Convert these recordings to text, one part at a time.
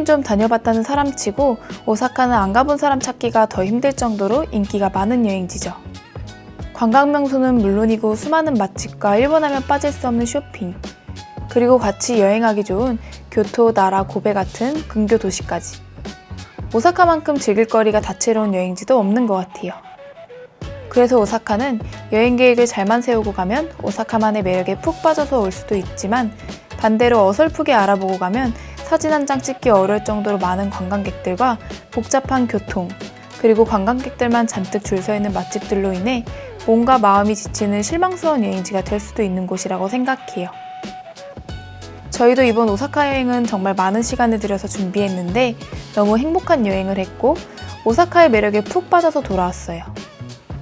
여행 좀 다녀봤다는 사람치고 오사카는 안 가본 사람 찾기가 더 힘들 정도로 인기가 많은 여행지죠. 관광 명소는 물론이고 수많은 맛집과 일본 하면 빠질 수 없는 쇼핑, 그리고 같이 여행하기 좋은 교토, 나라, 고베 같은 근교 도시까지. 오사카만큼 즐길 거리가 다채로운 여행지도 없는 것 같아요. 그래서 오사카는 여행 계획을 잘만 세우고 가면 오사카만의 매력에 푹 빠져서 올 수도 있지만, 반대로 어설프게 알아보고 가면 사진 한 장 찍기 어려울 정도로 많은 관광객들과 복잡한 교통, 그리고 관광객들만 잔뜩 줄 서 있는 맛집들로 인해 몸과 마음이 지치는 실망스러운 여행지가 될 수도 있는 곳이라고 생각해요. 저희도 이번 오사카 여행은 정말 많은 시간을 들여서 준비했는데 너무 행복한 여행을 했고 오사카의 매력에 푹 빠져서 돌아왔어요.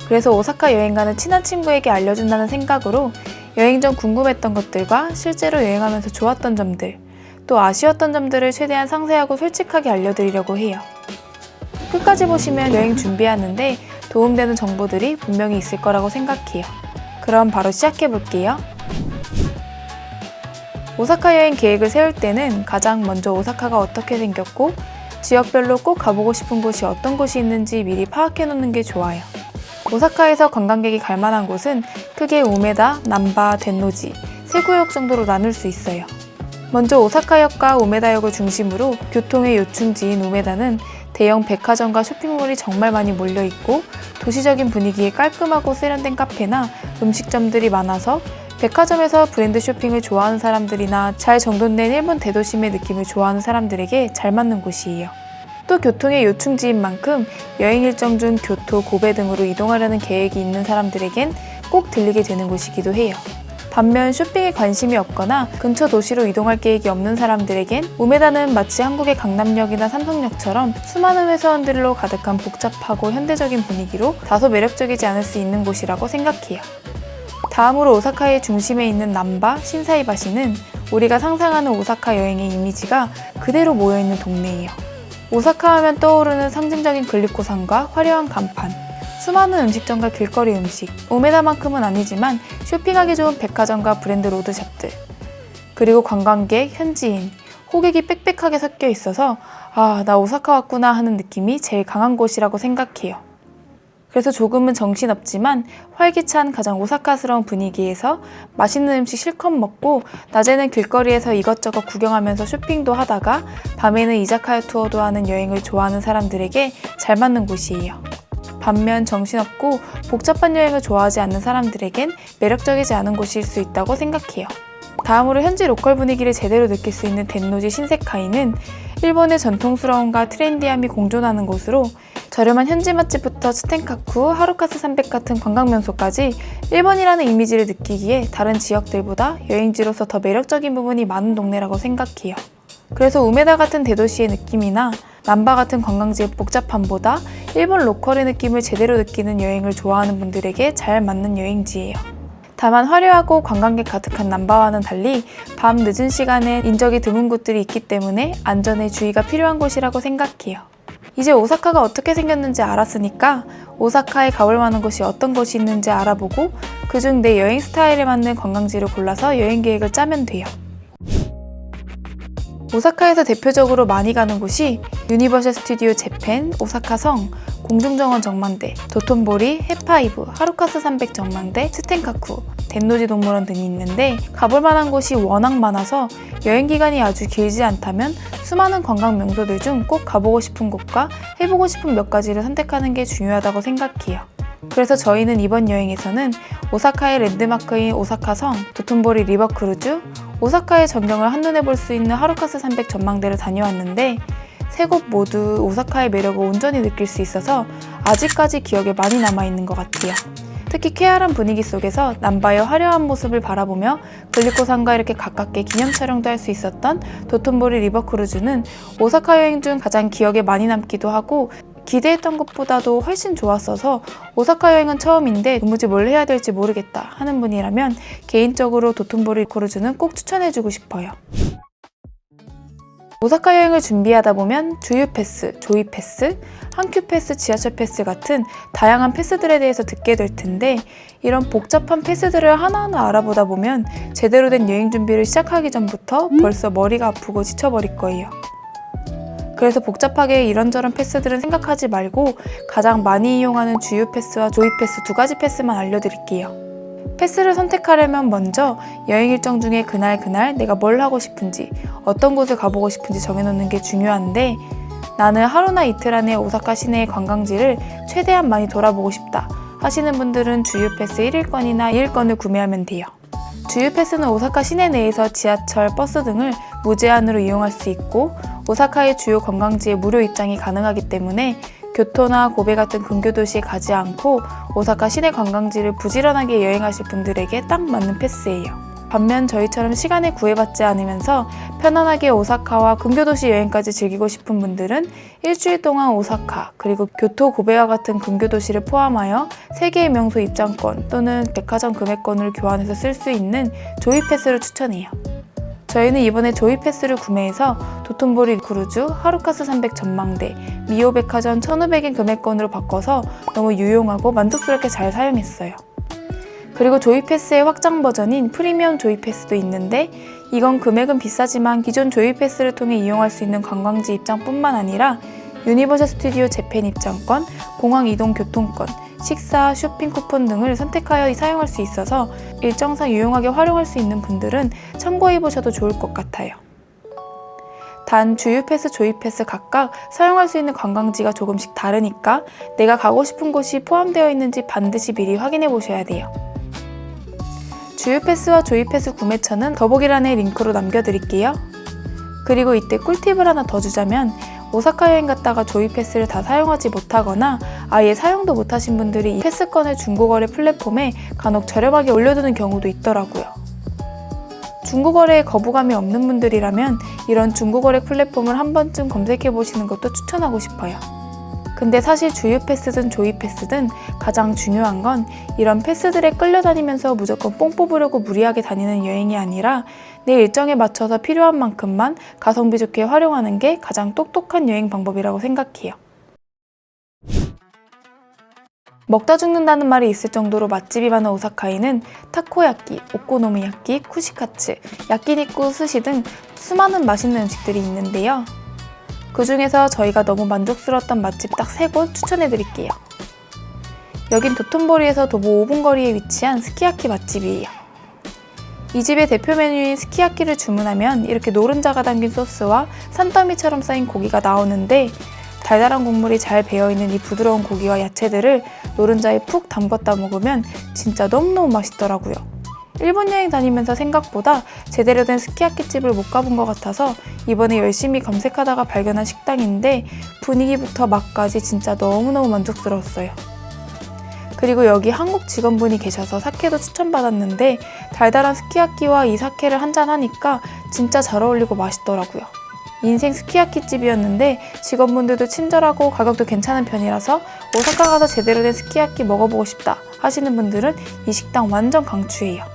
그래서 오사카 여행 가는 친한 친구에게 알려준다는 생각으로 여행 전 궁금했던 것들과 실제로 여행하면서 좋았던 점들, 또 아쉬웠던 점들을 최대한 상세하고 솔직하게 알려드리려고 해요. 끝까지 보시면 여행 준비하는데 도움되는 정보들이 분명히 있을 거라고 생각해요. 그럼 바로 시작해볼게요. 오사카 여행 계획을 세울 때는 가장 먼저 오사카가 어떻게 생겼고 지역별로 꼭 가보고 싶은 곳이 어떤 곳이 있는지 미리 파악해 놓는 게 좋아요. 오사카에서 관광객이 갈 만한 곳은 크게 우메다, 남바, 덴노지, 세 구역 정도로 나눌 수 있어요. 먼저 오사카역과 우메다역을 중심으로 교통의 요충지인 우메다는 대형 백화점과 쇼핑몰이 정말 많이 몰려있고 도시적인 분위기에 깔끔하고 세련된 카페나 음식점들이 많아서 백화점에서 브랜드 쇼핑을 좋아하는 사람들이나 잘 정돈된 일본 대도심의 느낌을 좋아하는 사람들에게 잘 맞는 곳이에요. 또 교통의 요충지인 만큼 여행 일정 중 교토, 고베 등으로 이동하려는 계획이 있는 사람들에겐 꼭 들리게 되는 곳이기도 해요. 반면 쇼핑에 관심이 없거나 근처 도시로 이동할 계획이 없는 사람들에겐 우메다는 마치 한국의 강남역이나 삼성역처럼 수많은 회사원들로 가득한 복잡하고 현대적인 분위기로 다소 매력적이지 않을 수 있는 곳이라고 생각해요. 다음으로 오사카의 중심에 있는 남바, 신사이바시는 우리가 상상하는 오사카 여행의 이미지가 그대로 모여있는 동네예요. 오사카 하면 떠오르는 상징적인 글리코산과 화려한 간판, 수많은 음식점과 길거리 음식, 우메다만큼은 아니지만 쇼핑하기 좋은 백화점과 브랜드 로드샵들, 그리고 관광객, 현지인, 호객이 빽빽하게 섞여 있어서 아, 나 오사카 왔구나 하는 느낌이 제일 강한 곳이라고 생각해요. 그래서 조금은 정신없지만 활기찬 가장 오사카스러운 분위기에서 맛있는 음식 실컷 먹고 낮에는 길거리에서 이것저것 구경하면서 쇼핑도 하다가 밤에는 이자카야 투어도 하는 여행을 좋아하는 사람들에게 잘 맞는 곳이에요. 반면 정신없고 복잡한 여행을 좋아하지 않는 사람들에겐 매력적이지 않은 곳일 수 있다고 생각해요. 다음으로 현지 로컬 분위기를 제대로 느낄 수 있는 덴노지 신세카이는 일본의 전통스러움과 트렌디함이 공존하는 곳으로 저렴한 현지 맛집부터 스텐카쿠, 하루카스 300 같은 관광명소까지 일본이라는 이미지를 느끼기에 다른 지역들보다 여행지로서 더 매력적인 부분이 많은 동네라고 생각해요. 그래서 우메다 같은 대도시의 느낌이나 남바 같은 관광지의 복잡함보다 일본 로컬의 느낌을 제대로 느끼는 여행을 좋아하는 분들에게 잘 맞는 여행지예요. 다만 화려하고 관광객 가득한 남바와는 달리 밤 늦은 시간엔 인적이 드문 곳들이 있기 때문에 안전에 주의가 필요한 곳이라고 생각해요. 이제 오사카가 어떻게 생겼는지 알았으니까 오사카에 가볼 만한 곳이 어떤 곳이 있는지 알아보고 그중 내 여행 스타일에 맞는 관광지를 골라서 여행 계획을 짜면 돼요. 오사카에서 대표적으로 많이 가는 곳이 유니버셜 스튜디오 재팬, 오사카성, 공중정원 전망대, 도톤보리, 해파이브, 하루카스 300 전망대, 스텐카쿠, 덴노지 동물원 등이 있는데 가볼 만한 곳이 워낙 많아서 여행 기간이 아주 길지 않다면 수많은 관광 명소들 중 꼭 가보고 싶은 곳과 해보고 싶은 몇 가지를 선택하는 게 중요하다고 생각해요. 그래서 저희는 이번 여행에서는 오사카의 랜드마크인 오사카성, 도톤보리 리버크루즈, 오사카의 전경을 한눈에 볼 수 있는 하루카스 300 전망대를 다녀왔는데 세 곳 모두 오사카의 매력을 온전히 느낄 수 있어서 아직까지 기억에 많이 남아있는 것 같아요. 특히 쾌활한 분위기 속에서 남바의 화려한 모습을 바라보며 글리코산과 이렇게 가깝게 기념 촬영도 할 수 있었던 도톤보리 리버크루즈는 오사카 여행 중 가장 기억에 많이 남기도 하고 기대했던 것보다도 훨씬 좋았어서 오사카 여행은 처음인데 도무지 뭘 해야 될지 모르겠다 하는 분이라면 개인적으로 도톤보리 리버크루즈는 꼭 추천해주고 싶어요. 오사카 여행을 준비하다 보면 주유 패스, 조이 패스, 한큐 패스, 지하철 패스 같은 다양한 패스들에 대해서 듣게 될 텐데 이런 복잡한 패스들을 하나하나 알아보다 보면 제대로 된 여행 준비를 시작하기 전부터 벌써 머리가 아프고 지쳐버릴 거예요. 그래서 복잡하게 이런저런 패스들은 생각하지 말고 가장 많이 이용하는 주유 패스와 조이 패스 두 가지 패스만 알려드릴게요. 패스를 선택하려면 먼저 여행 일정 중에 그날 내가 뭘 하고 싶은지, 어떤 곳을 가보고 싶은지 정해놓는 게 중요한데, 나는 하루나 이틀 안에 오사카 시내의 관광지를 최대한 많이 돌아보고 싶다 하시는 분들은 주유 패스 1일권이나 2일권을 구매하면 돼요. 주유 패스는 오사카 시내 내에서 지하철, 버스 등을 무제한으로 이용할 수 있고 오사카의 주요 관광지에 무료 입장이 가능하기 때문에 교토나 고베 같은 근교 도시에 가지 않고 오사카 시내 관광지를 부지런하게 여행하실 분들에게 딱 맞는 패스예요. 반면 저희처럼 시간에 구애받지 않으면서 편안하게 오사카와 근교 도시 여행까지 즐기고 싶은 분들은 일주일 동안 오사카, 그리고 교토, 고베와 같은 근교 도시를 포함하여 3개의 명소 입장권 또는 백화점 금액권을 교환해서 쓸 수 있는 조이 패스를 추천해요. 저희는 이번에 조이 패스를 구매해서 도톤보리 크루즈, 하루카스 300 전망대, 미오 백화점 1,500엔 금액권으로 바꿔서 너무 유용하고 만족스럽게 잘 사용했어요. 그리고 조이 패스의 확장 버전인 프리미엄 조이 패스도 있는데 이건 금액은 비싸지만 기존 조이 패스를 통해 이용할 수 있는 관광지 입장뿐만 아니라 유니버셜 스튜디오 재팬 입장권, 공항 이동 교통권, 식사, 쇼핑 쿠폰 등을 선택하여 사용할 수 있어서 일정상 유용하게 활용할 수 있는 분들은 참고해보셔도 좋을 것 같아요. 단 주유 패스, 조이 패스 각각 사용할 수 있는 관광지가 조금씩 다르니까 내가 가고 싶은 곳이 포함되어 있는지 반드시 미리 확인해 보셔야 돼요. 주유 패스와 조이 패스 구매처는 더보기란에 링크로 남겨드릴게요. 그리고 이때 꿀팁을 하나 더 주자면 오사카 여행 갔다가 조이 패스를 다 사용하지 못하거나 아예 사용도 못하신 분들이 이 패스권을 중고거래 플랫폼에 간혹 저렴하게 올려두는 경우도 있더라고요. 중고거래에 거부감이 없는 분들이라면 이런 중고거래 플랫폼을 한 번쯤 검색해 보시는 것도 추천하고 싶어요. 근데 사실 주유 패스든 조이 패스든 가장 중요한 건 이런 패스들에 끌려다니면서 무조건 뽕 뽑으려고 무리하게 다니는 여행이 아니라 내 일정에 맞춰서 필요한 만큼만 가성비 좋게 활용하는 게 가장 똑똑한 여행 방법이라고 생각해요. 먹다 죽는다는 말이 있을 정도로 맛집이 많은 오사카에는 타코야끼, 오코노미야끼, 쿠시카츠, 야끼니쿠, 스시 등 수많은 맛있는 음식들이 있는데요. 그 중에서 저희가 너무 만족스러웠던 맛집 딱 3곳 추천해드릴게요. 여긴 도톤보리에서 도보 5분 거리에 위치한 스키야키 맛집이에요. 이 집의 대표 메뉴인 스키야키를 주문하면 이렇게 노른자가 담긴 소스와 산더미처럼 쌓인 고기가 나오는데 달달한 국물이 잘 배어있는 이 부드러운 고기와 야채들을 노른자에 푹 담궜다 먹으면 진짜 너무너무 맛있더라고요. 일본 여행 다니면서 생각보다 제대로 된 스키야키 집을 못 가본 것 같아서 이번에 열심히 검색하다가 발견한 식당인데 분위기부터 맛까지 진짜 너무너무 만족스러웠어요. 그리고 여기 한국 직원분이 계셔서 사케도 추천받았는데 달달한 스키야키와 이 사케를 한잔 하니까 진짜 잘 어울리고 맛있더라고요. 인생 스키야키 집이었는데 직원분들도 친절하고 가격도 괜찮은 편이라서 오사카 가서 제대로 된 스키야키 먹어보고 싶다 하시는 분들은 이 식당 완전 강추예요.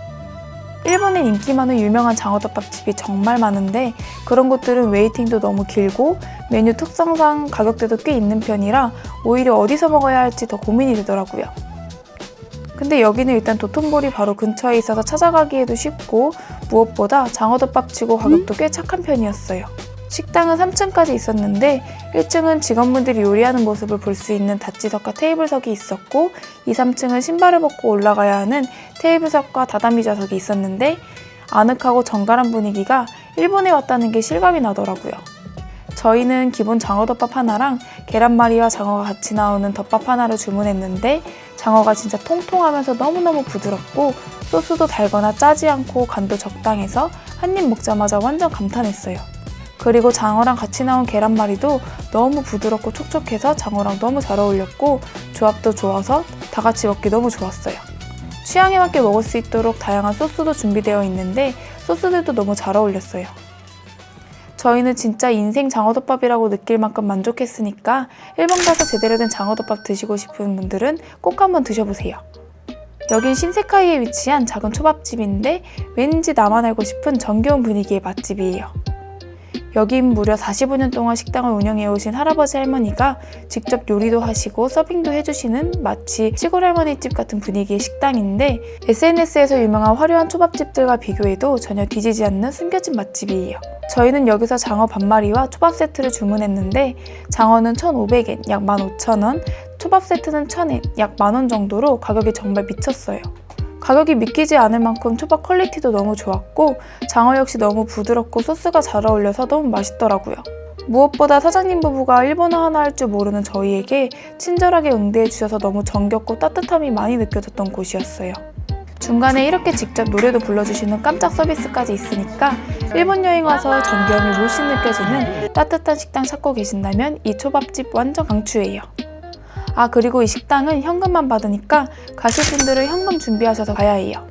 일본엔 인기 많은 유명한 장어덮밥집이 정말 많은데 그런 곳들은 웨이팅도 너무 길고 메뉴 특성상 가격대도 꽤 있는 편이라 오히려 어디서 먹어야 할지 더 고민이 되더라고요. 근데 여기는 일단 도톤보리 바로 근처에 있어서 찾아가기에도 쉽고 무엇보다 장어덮밥치고 가격도 꽤 착한 편이었어요. 식당은 3층까지 있었는데 1층은 직원분들이 요리하는 모습을 볼 수 있는 다찌석과 테이블석이 있었고 2, 3층은 신발을 벗고 올라가야 하는 테이블석과 다다미 좌석이 있었는데 아늑하고 정갈한 분위기가 일본에 왔다는 게 실감이 나더라고요. 저희는 기본 장어덮밥 하나랑 계란말이와 장어가 같이 나오는 덮밥 하나를 주문했는데 장어가 진짜 통통하면서 너무너무 부드럽고 소스도 달거나 짜지 않고 간도 적당해서 한 입 먹자마자 완전 감탄했어요. 그리고 장어랑 같이 나온 계란말이도 너무 부드럽고 촉촉해서 장어랑 너무 잘 어울렸고 조합도 좋아서 다 같이 먹기 너무 좋았어요. 취향에 맞게 먹을 수 있도록 다양한 소스도 준비되어 있는데 소스들도 너무 잘 어울렸어요. 저희는 진짜 인생 장어덮밥이라고 느낄 만큼 만족했으니까 일본 가서 제대로 된 장어덮밥 드시고 싶은 분들은 꼭 한번 드셔보세요. 여긴 신세카이에 위치한 작은 초밥집인데 왠지 나만 알고 싶은 정겨운 분위기의 맛집이에요. 여긴 무려 45년 동안 식당을 운영해오신 할아버지 할머니가 직접 요리도 하시고 서빙도 해주시는 마치 시골 할머니집 같은 분위기의 식당인데 SNS에서 유명한 화려한 초밥집들과 비교해도 전혀 뒤지지 않는 숨겨진 맛집이에요. 저희는 여기서 장어 반마리와 초밥 세트를 주문했는데 장어는 1,500엔, 약 15,000원, 초밥 세트는 1,000엔, 약 10,000원 정도로 가격이 정말 미쳤어요. 가격이 믿기지 않을 만큼 초밥 퀄리티도 너무 좋았고 장어 역시 너무 부드럽고 소스가 잘 어울려서 너무 맛있더라고요. 무엇보다 사장님 부부가 일본어 하나 할 줄 모르는 저희에게 친절하게 응대해 주셔서 너무 정겹고 따뜻함이 많이 느껴졌던 곳이었어요. 중간에 이렇게 직접 노래도 불러주시는 깜짝 서비스까지 있으니까 일본 여행 와서 정겨움이 물씬 느껴지는 따뜻한 식당 찾고 계신다면 이 초밥집 완전 강추예요. 아, 그리고 이 식당은 현금만 받으니까 가실 분들은 현금 준비하셔서 가야 해요.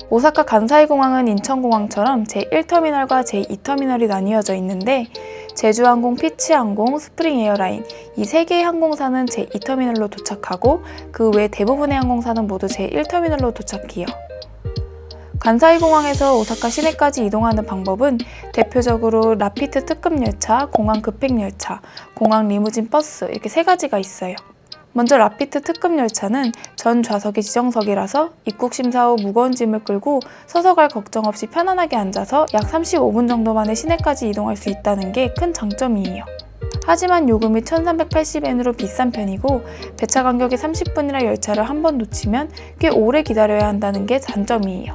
오사카 간사이 공항은 인천공항처럼 제1터미널과 제2터미널이 나뉘어져 있는데 제주항공, 피치항공, 스프링에어라인 이 3개의 항공사는 제2터미널로 도착하고 그 외 대부분의 항공사는 모두 제1터미널로 도착해요. 간사이 공항에서 오사카 시내까지 이동하는 방법은 대표적으로 라피드 특급 열차, 공항 급행 열차, 공항 리무진 버스 이렇게 3가지가 있어요. 먼저 라피드 특급 열차는 전 좌석이 지정석이라서 입국 심사 후 무거운 짐을 끌고 서서 갈 걱정 없이 편안하게 앉아서 약 35분 정도 만에 시내까지 이동할 수 있다는 게 큰 장점이에요. 하지만 요금이 1,380엔으로 비싼 편이고 배차 간격이 30분이라 열차를 한 번 놓치면 꽤 오래 기다려야 한다는 게 단점이에요.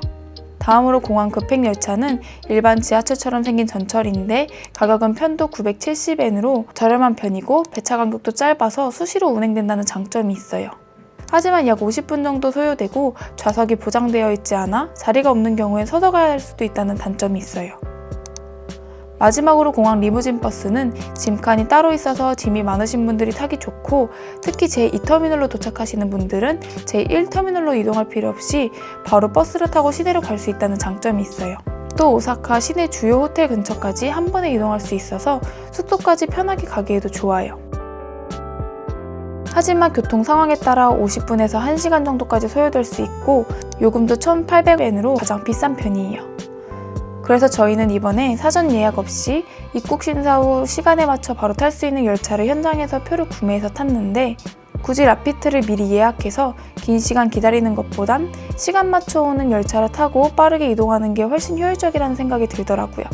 다음으로 공항 급행 열차는 일반 지하철처럼 생긴 전철인데 가격은 편도 970엔으로 저렴한 편이고 배차 간격도 짧아서 수시로 운행된다는 장점이 있어요. 하지만 약 50분 정도 소요되고 좌석이 보장되어 있지 않아 자리가 없는 경우엔 서서 가야 할 수도 있다는 단점이 있어요. 마지막으로 공항 리무진 버스는 짐칸이 따로 있어서 짐이 많으신 분들이 타기 좋고 특히 제2터미널로 도착하시는 분들은 제1터미널로 이동할 필요 없이 바로 버스를 타고 시내로 갈 수 있다는 장점이 있어요. 또 오사카 시내 주요 호텔 근처까지 한 번에 이동할 수 있어서 숙소까지 편하게 가기에도 좋아요. 하지만 교통 상황에 따라 50분에서 1시간 정도까지 소요될 수 있고 요금도 1,800엔으로 가장 비싼 편이에요. 그래서 저희는 이번에 사전 예약 없이 입국 심사 후 시간에 맞춰 바로 탈 수 있는 열차를 현장에서 표를 구매해서 탔는데 굳이 라피트를 미리 예약해서 긴 시간 기다리는 것보단 시간 맞춰 오는 열차를 타고 빠르게 이동하는 게 훨씬 효율적이라는 생각이 들더라고요.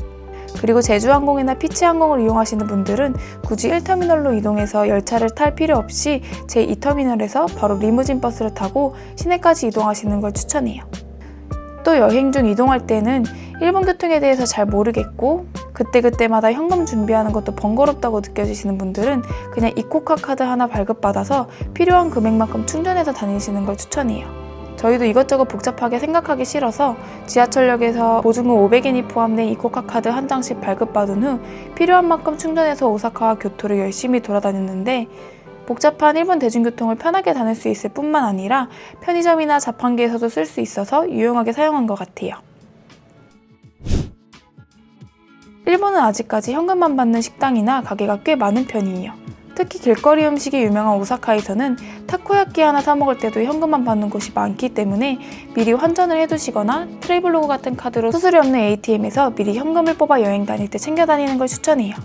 그리고 제주항공이나 피치항공을 이용하시는 분들은 굳이 1터미널로 이동해서 열차를 탈 필요 없이 제2터미널에서 바로 리무진 버스를 타고 시내까지 이동하시는 걸 추천해요. 또 여행 중 이동할 때는 일본 교통에 대해서 잘 모르겠고 그때그때마다 현금 준비하는 것도 번거롭다고 느껴지시는 분들은 그냥 이코카 카드 하나 발급받아서 필요한 금액만큼 충전해서 다니시는 걸 추천해요. 저희도 이것저것 복잡하게 생각하기 싫어서 지하철역에서 보증금 500엔이 포함된 이코카 카드 한 장씩 발급받은 후 필요한 만큼 충전해서 오사카와 교토를 열심히 돌아다녔는데 복잡한 일본 대중교통을 편하게 다닐 수 있을 뿐만 아니라 편의점이나 자판기에서도 쓸 수 있어서 유용하게 사용한 것 같아요. 일본은 아직까지 현금만 받는 식당이나 가게가 꽤 많은 편이에요. 특히 길거리 음식이 유명한 오사카에서는 타코야끼 하나 사 먹을 때도 현금만 받는 곳이 많기 때문에 미리 환전을 해두시거나 트래블로그 같은 카드로 수수료 없는 ATM에서 미리 현금을 뽑아 여행 다닐 때 챙겨 다니는 걸 추천해요.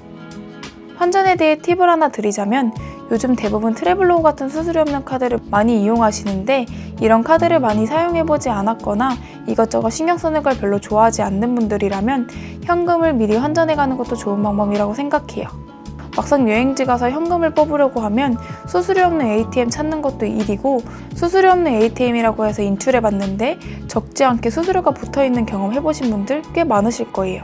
환전에 대해 팁을 하나 드리자면 요즘 대부분 트래블로그 같은 수수료 없는 카드를 많이 이용하시는데 이런 카드를 많이 사용해보지 않았거나 이것저것 신경 쓰는 걸 별로 좋아하지 않는 분들이라면 현금을 미리 환전해가는 것도 좋은 방법이라고 생각해요. 막상 여행지 가서 현금을 뽑으려고 하면 수수료 없는 ATM 찾는 것도 일이고 수수료 없는 ATM이라고 해서 인출해봤는데 적지 않게 수수료가 붙어있는 경험 해보신 분들 꽤 많으실 거예요.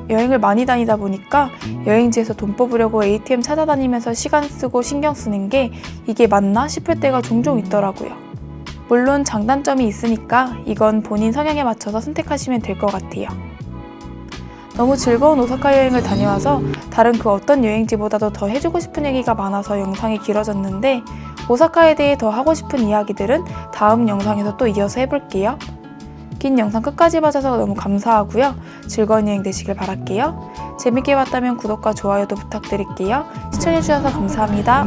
여행을 많이 다니다 보니까 여행지에서 돈 뽑으려고 ATM 찾아다니면서 시간 쓰고 신경 쓰는 게 이게 맞나 싶을 때가 종종 있더라고요. 물론 장단점이 있으니까 이건 본인 성향에 맞춰서 선택하시면 될 것 같아요. 너무 즐거운 오사카 여행을 다녀와서 다른 그 어떤 여행지보다도 더 해주고 싶은 얘기가 많아서 영상이 길어졌는데 오사카에 대해 더 하고 싶은 이야기들은 다음 영상에서 또 이어서 해볼게요. 긴 영상 끝까지 봐줘서 너무 감사하고요. 즐거운 여행 되시길 바랄게요. 재밌게 봤다면 구독과 좋아요도 부탁드릴게요. 시청해주셔서 감사합니다.